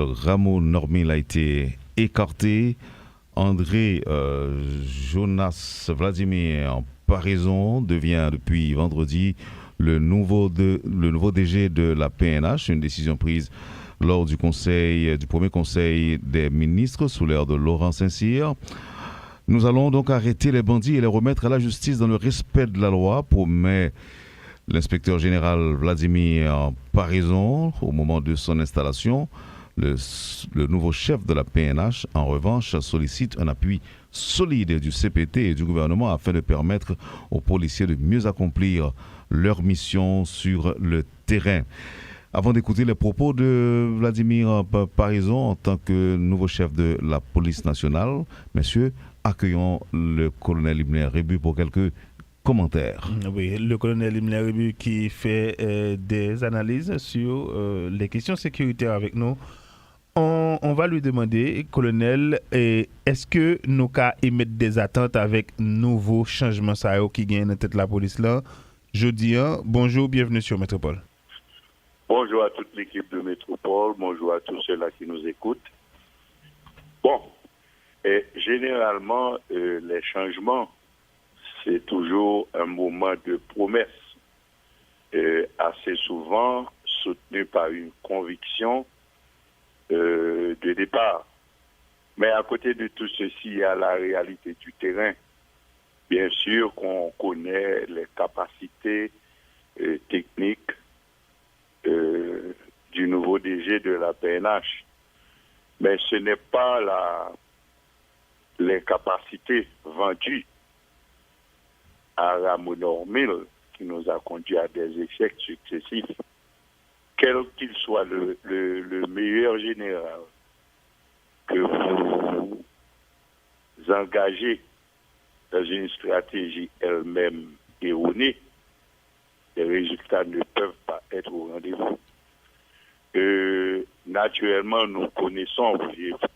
Rameau Normil a été écarté. André Jonas Vladimir Paraison devient depuis vendredi le nouveau DG de la PNH, une décision prise lors du premier conseil des ministres sous l'ère de Laurent Saint-Cyr. Nous allons donc arrêter les bandits et les remettre à la justice dans le respect de la loi, promet l'inspecteur général Vladimir Paraison au moment de son installation. Le nouveau chef de la PNH, en revanche, sollicite un appui solide du CPT et du gouvernement afin de permettre aux policiers de mieux accomplir leur mission sur le terrain. Avant d'écouter les propos de Vladimir Paraison en tant que nouveau chef de la police nationale, messieurs, accueillons le colonel Imler Rébu pour quelques commentaires. Oui, le colonel Imler Rébu qui fait des analyses sur les questions sécuritaires avec nous. On va lui demander, colonel, est-ce que nous cas émettre des attentes avec nouveaux changements qui gagnent dans tête la police là? Jeudi, bonjour, bienvenue sur Métropole. Bonjour à toute l'équipe de Métropole, bonjour à tous ceux-là qui nous écoutent. Bon, généralement, les changements, c'est toujours un moment de promesse, assez souvent soutenu par une conviction de départ. Mais à côté de tout ceci, il y a la réalité du terrain. Bien sûr qu'on connaît les capacités techniques du nouveau DG de la PNH. Mais ce n'est pas les capacités vendues à Rameau Normil qui nous a conduit à des échecs successifs. Quel qu'il soit le meilleur général que vous engagez dans une stratégie elle-même erronée, les résultats ne peuvent pas être au rendez-vous. Naturellement, nous connaissons,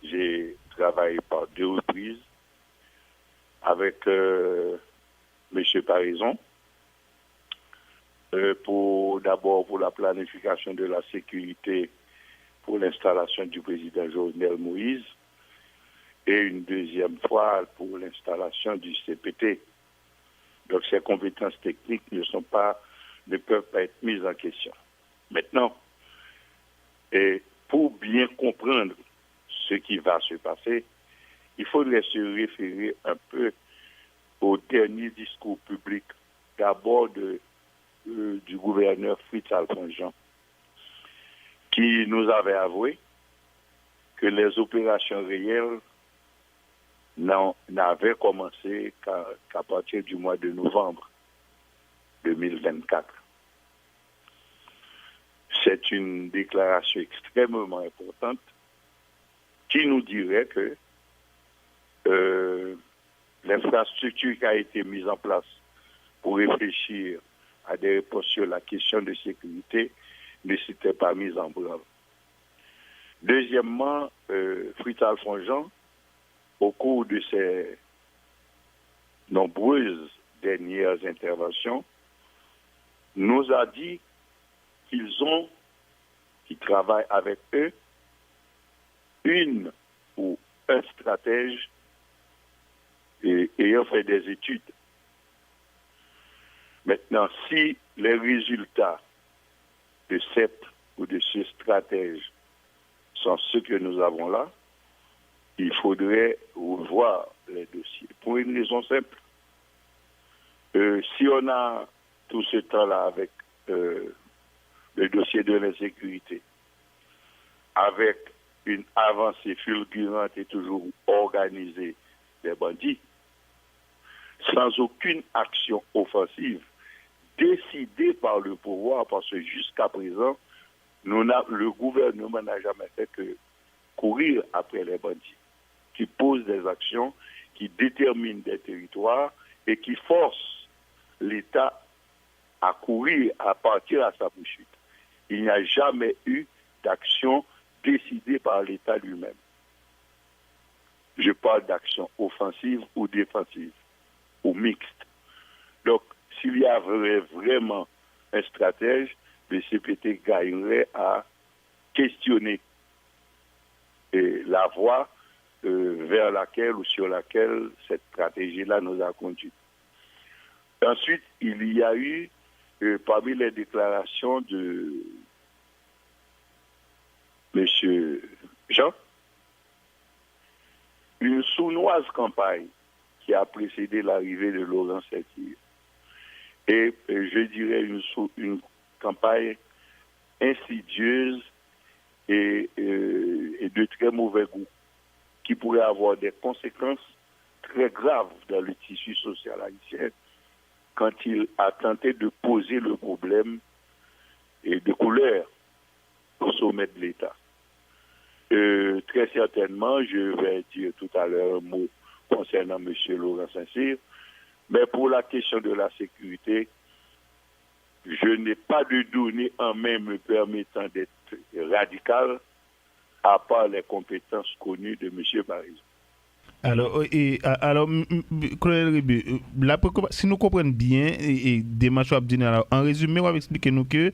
j'ai travaillé par 2 reprises avec M. Paraison, d'abord pour la planification de la sécurité pour l'installation du président Jovenel Moïse et une deuxième fois pour l'installation du CPT. Donc ces compétences techniques ne peuvent pas être mises en question. Maintenant, pour bien comprendre ce qui va se passer, il faudrait se référer un peu au dernier discours public, d'abord du gouverneur Fritz Alphonse, qui nous avait avoué que les opérations réelles n'avaient commencé qu'à partir du mois de novembre 2024. C'est une déclaration extrêmement importante qui nous dirait que l'infrastructure qui a été mise en place pour réfléchir à des réponses sur la question de sécurité ne s'était pas mise en branle. Deuxièmement, Fritz Alphonse, au cours de ses nombreuses dernières interventions, nous a dit qu'ils travaillent avec eux, une ou un stratège ayant fait des études. Maintenant, si les résultats de cette ou de ce stratège sont ceux que nous avons là, il faudrait revoir les dossiers. Pour une raison simple. Si on a tout ce temps-là avec le dossier de l'insécurité, avec une avancée fulgurante et toujours organisée des bandits, sans aucune action offensive décidée par le pouvoir, parce que jusqu'à présent, le gouvernement n'a jamais fait que courir après les bandits, qui posent des actions, qui déterminent des territoires et qui forcent l'État à courir, à partir à sa poursuite. Il n'y a jamais eu d'action décidée par l'État lui-même. Je parle d'action offensive ou défensive, ou mixte. Donc, s'il y avait vraiment un stratège, le CPT gagnerait à questionner la voie vers laquelle ou sur laquelle cette stratégie-là nous a conduit. Ensuite, il y a eu, parmi les déclarations de M. Jean, une sournoise campagne qui a précédé l'arrivée de Laurent Séquille. Et je dirais une campagne insidieuse et de très mauvais goût, qui pourrait avoir des conséquences très graves dans le tissu social haïtien quand il a tenté de poser le problème et de couleur au sommet de l'État. Très certainement, je vais dire tout à l'heure un mot concernant M. Laurent Saint-Cyr, mais pour la question de la sécurité, je n'ai pas de données en main me permettant d'être radical, à part les compétences connues de M. Barizon. Alors, colonel Ribu, si nous comprenons bien, et démarche en résumé, on va expliquer nous que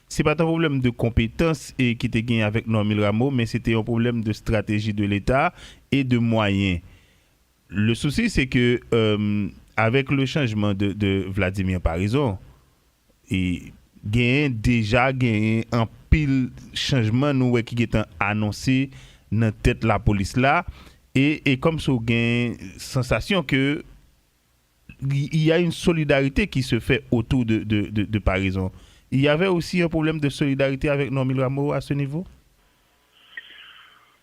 c'est pas un problème de compétences qui était gagné avec Normil Rameau, mais c'était un problème de stratégie de l'État et de moyens. Le souci, c'est que avec le changement de Vladimir Parizon, et déjà gagné un pile changement nous qui est annoncé dans tête la police là et comme ça gain sensation que il y a une solidarité qui se fait autour de Parizon. Il y avait aussi un problème de solidarité avec Normil Rameau à ce niveau?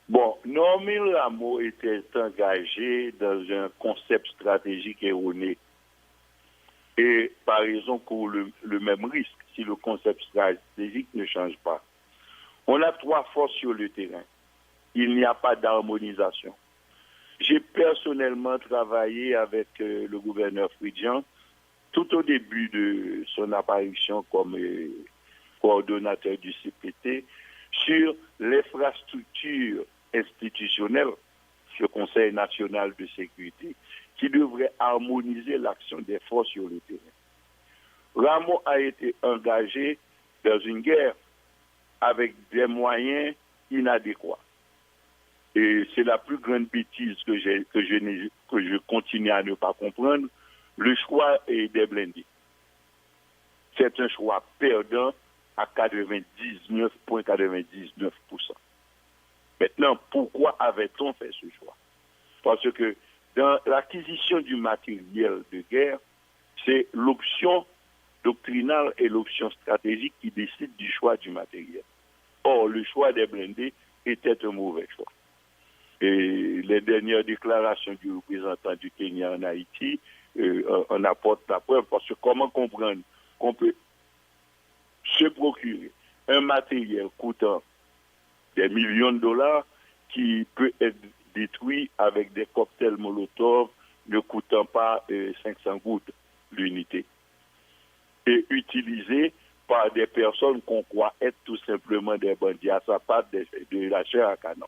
Bon, Normil Rameau était engagé dans un concept stratégique erroné. Et Parizon court le même risque si le concept stratégique ne change pas. On a 3 forces sur le terrain. Il n'y a pas d'harmonisation. J'ai personnellement travaillé avec le gouverneur Fridjan tout au début de son apparition comme coordonnateur du CPT sur l'infrastructure institutionnelle, ce Conseil national de sécurité, qui devrait harmoniser l'action des forces sur le terrain. Rameau a été engagé dans une guerre avec des moyens inadéquats. Et c'est la plus grande bêtise que je continue à ne pas comprendre, le choix des blindés. C'est un choix perdant à 99,99%. Maintenant, pourquoi avait-on fait ce choix? Parce que dans l'acquisition du matériel de guerre, c'est l'option doctrinale et l'option stratégique qui décident du choix du matériel. Or, le choix des blindés était un mauvais choix. Et les dernières déclarations du représentant du Kenya en Haïti en apportent la preuve, parce que comment comprendre qu'on peut se procurer un matériel coûtant des millions de dollars qui peut être détruit avec des cocktails Molotov ne coûtant pas 500 gouttes l'unité et utilisé par des personnes qu'on croit être tout simplement des bandits à sa part de la chair à canon.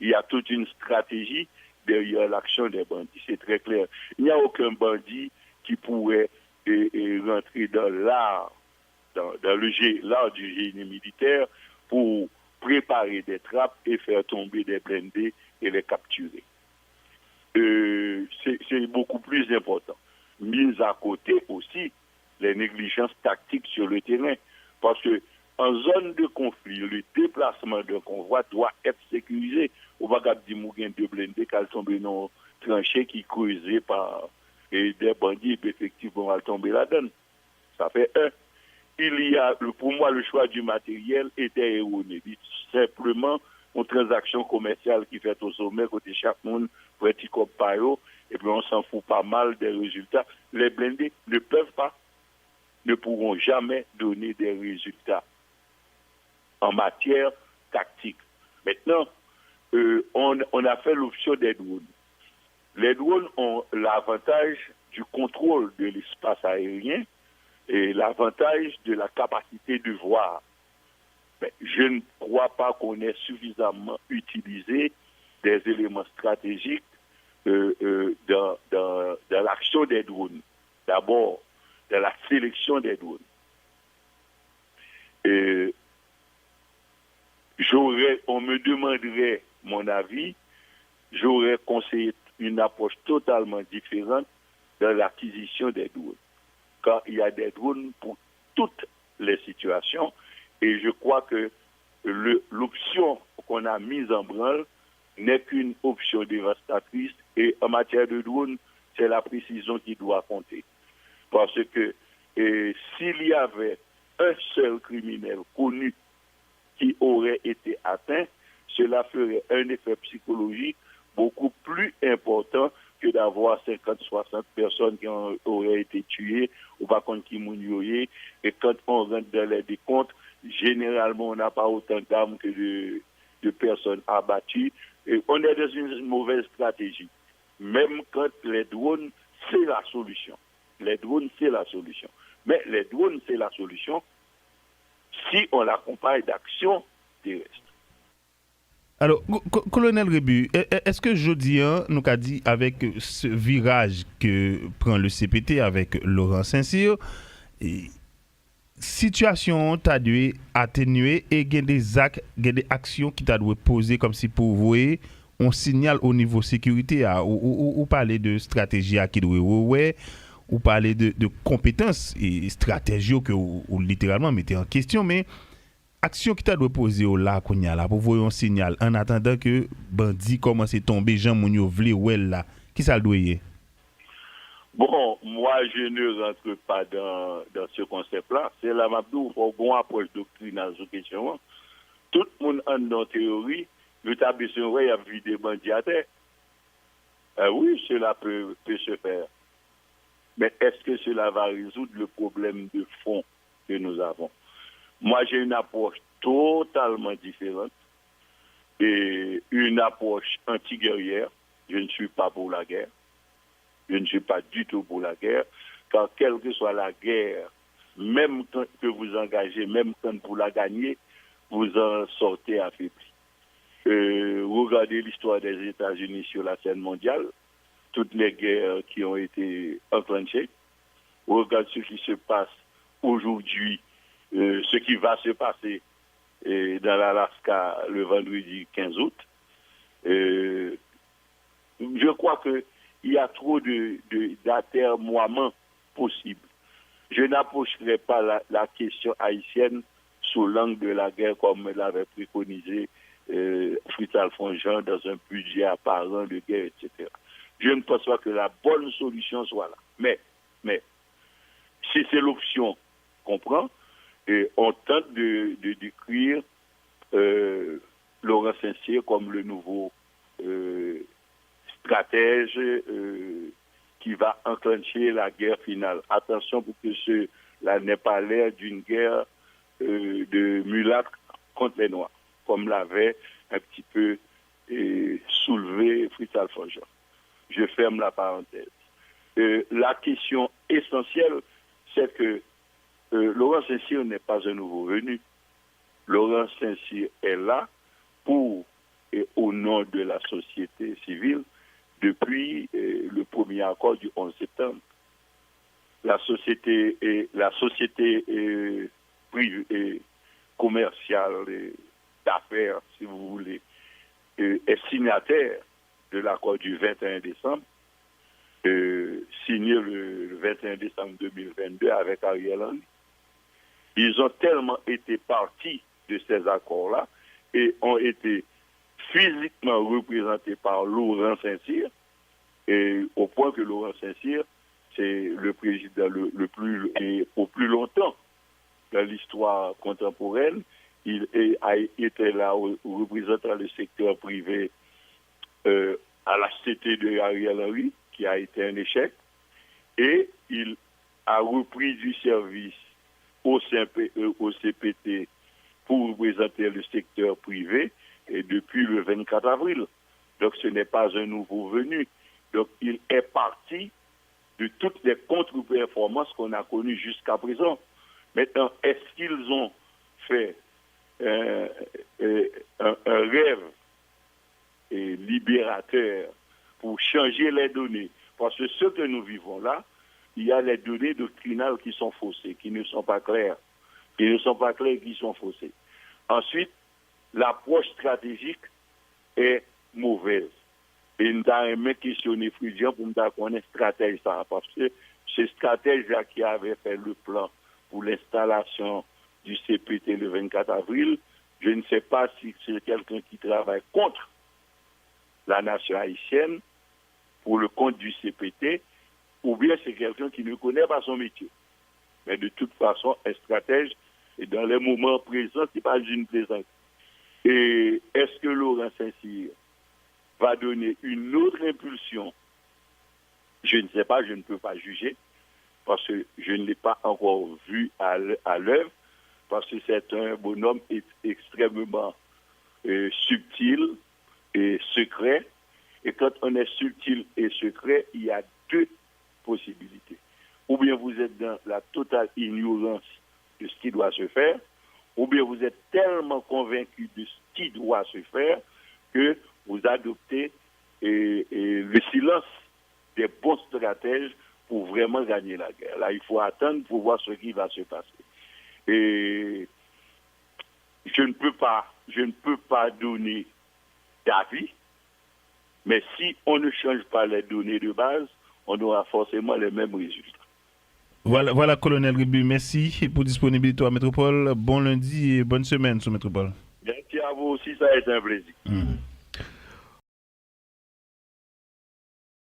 Il y a toute une stratégie derrière l'action des bandits, c'est très clair. Il n'y a aucun bandit qui pourrait rentrer dans l'art, dans l'art du génie militaire pour préparer des trappes et faire tomber des blindés et les capturer. C'est beaucoup plus important. Mis à côté aussi les négligences tactiques sur le terrain. Parce que en zone de conflit, le déplacement d'un convoi doit être sécurisé. On va pas dire qu'il de blindés qui tombent dans tranchées qui creusées par des bandits et effectivement va tomber là-dedans. Ça fait un. Il y a, pour moi, le choix du matériel était erroné. Simplement une transaction commerciale qui fait au sommet côté chaque monde pour être comme paro, et puis on s'en fout pas mal des résultats. Les blindés ne pourront jamais donner des résultats en matière tactique. Maintenant, on a fait l'option des drones. Les drones ont l'avantage du contrôle de l'espace aérien et l'avantage de la capacité de voir. Mais je ne crois pas qu'on ait suffisamment utilisé des éléments stratégiques dans l'action des drones. D'abord, dans la sélection des drones. On me demanderait mon avis, j'aurais conseillé une approche totalement différente dans l'acquisition des drones. Car il y a des drones pour toutes les situations et je crois que l'option qu'on a mise en branle n'est qu'une option dévastatrice et en matière de drones, c'est la précision qui doit compter. Parce que s'il y avait un seul criminel connu qui aurait été atteint, cela ferait un effet psychologique beaucoup plus important que d'avoir 50-60 personnes qui auraient été tuées ou par contre qui mourraient. Et quand on rentre dans les décomptes, généralement on n'a pas autant d'armes que de personnes abattues. Et on est dans une mauvaise stratégie. Même quand les drones, c'est la solution. Les drones, c'est la solution. Mais les drones, c'est la solution si on l'accompagne d'actions terrestres. Alors, colonel Rebu, est-ce que jeudi, nous a dit avec ce virage que prend le CPT avec Laurent Saint-Cyr, situation t'a dû atténuer et il y a des actions qui t'a dû poser comme si pour vous on signale au niveau sécurité ou parler de stratégie à qui doit ou parler de compétences et stratégies que ou littéralement mettez en question, mais action qui t'a doit poser au là qu'on y a là pour voir un signal en attendant que bandit commence à tomber Jean Mounio vle ou là qui ça doit y. Bon, moi je ne rentre pas dans ce concept-là. C'est la Mabdou pour bon approche doctrinale sur question. Tout le monde en dans théorie, le tabac a vu des bandits à terre. Oui, cela peut se faire. Mais est-ce que cela va résoudre le problème de fond que nous avons? Moi, j'ai une approche totalement différente et une approche anti-guerrière. Je ne suis pas pour la guerre. Je ne suis pas du tout pour la guerre, car quelle que soit la guerre, même quand que vous engagez, même quand vous la gagnez, vous en sortez affaibli. Regardez l'histoire des États-Unis sur la scène mondiale, toutes les guerres qui ont été enclenchées. Regardez ce qui se passe aujourd'hui, ce qui va se passer dans l'Alaska le vendredi 15 août. Je crois qu'il y a trop d'atermoiements possibles. Je n'approcherai pas la question haïtienne sous l'angle de la guerre comme l'avait préconisé Fritz Alphonse Jean dans un budget apparent de guerre, etc. Je ne pense pas que la bonne solution soit là. Mais si c'est l'option qu'on prend, et on tente de décrire Laurent Saint-Cyr comme le nouveau stratège qui va enclencher la guerre finale. Attention pour que cela n'ait pas l'air d'une guerre de mulâtres contre les Noirs, comme l'avait un petit peu soulevé Fritz Alphonse Jean. Je ferme la parenthèse. La question essentielle, c'est que Laurent Saint-Cyr n'est pas un nouveau venu. Laurent Saint-Cyr est là pour et au nom de la société civile depuis le premier accord du 11 septembre. La société privée, commerciale, d'affaires, si vous voulez, est signataire de l'accord du 21 décembre, signé le 21 décembre 2022 avec Ariel Henry. Ils ont tellement été partis de ces accords-là et ont été physiquement représentés par Laurent Saint-Cyr, et au point que Laurent Saint-Cyr, c'est le président le plus et au plus longtemps dans l'histoire contemporaine. Il a été là représentant le secteur privé à la CT de Ariel Henry, qui a été un échec, et il a repris du service au CPT pour représenter le secteur privé et depuis le 24 avril. Donc ce n'est pas un nouveau venu. Donc il est parti de toutes les contre-performances qu'on a connues jusqu'à présent. Maintenant, est-ce qu'ils ont fait un rêve libérateur pour changer les données? Parce que ce que nous vivons là, il y a les données doctrinales qui sont faussées, qui ne sont pas claires. Qui sont faussées. Ensuite, l'approche stratégique est mauvaise. Et nous avons questionné Frisian pour nous connaître stratège ça, parce que c'est stratège-là qui avait fait le plan pour l'installation du CPT le 24 avril. Je ne sais pas si c'est quelqu'un qui travaille contre la nation haïtienne pour le compte du CPT, ou bien c'est quelqu'un qui ne connaît pas son métier. Mais de toute façon, un stratège, et dans les moments présents, c'est pas une plaisante. Et est-ce que Laurent Saint-Cyr va donner une autre impulsion? Je ne sais pas, je ne peux pas juger, parce que je ne l'ai pas encore vu à l'œuvre, parce que c'est un bonhomme extrêmement subtil et secret. Et quand on est subtil et secret, il y a deux possibilités. Ou bien vous êtes dans la totale ignorance de ce qui doit se faire, ou bien vous êtes tellement convaincu de ce qui doit se faire que vous adoptez le silence des bons stratèges pour vraiment gagner la guerre. Là, il faut attendre pour voir ce qui va se passer. Et je ne peux pas donner d'avis, mais si on ne change pas les données de base, on aura forcément les mêmes résultats. Voilà, colonel Ribu, merci pour disponibilité à Métropole. Bon lundi et bonne semaine sur Métropole. Merci à vous aussi, ça a été un plaisir.